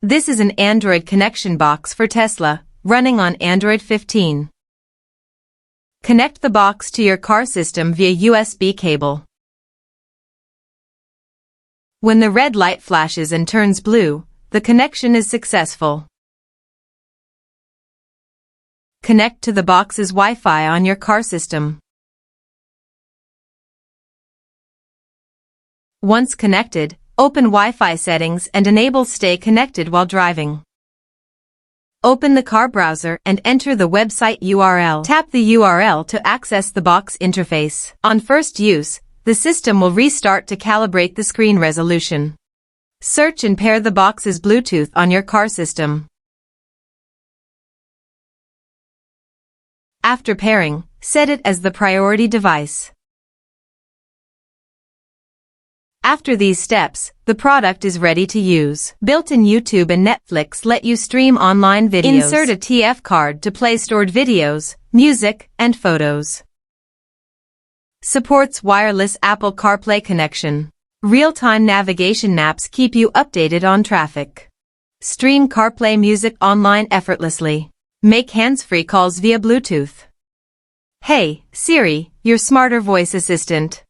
This is an Android connection box for Tesla, running on Android 15. Connect the box to your car system via USB cable. When the red light flashes and turns blue, the connection is successful. Connect to the box's Wi-Fi on your car system. Once connected, open Wi-Fi settings and enable Stay Connected while driving. Open the car browser and enter the website URL. Tap the URL to access the box interface. On first use, the system will restart to calibrate the screen resolution. Search and pair the box's Bluetooth on your car system. After pairing, set it as the priority device. After these steps, the product is ready to use. Built-in YouTube and Netflix let you stream online videos. Insert a TF card to play stored videos, music, and photos. Supports wireless Apple CarPlay connection. Real-time navigation maps keep you updated on traffic. Stream CarPlay music online effortlessly. Make hands-free calls via Bluetooth. Hey, Siri, your smarter voice assistant.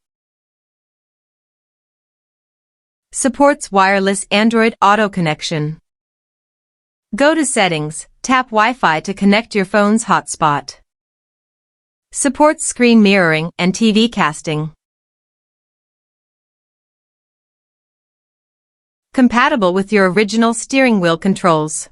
Supports wireless Android Auto connection. Go to Settings, tap Wi-Fi to connect your phone's hotspot. Supports screen mirroring and TV casting. Compatible with your original steering wheel controls.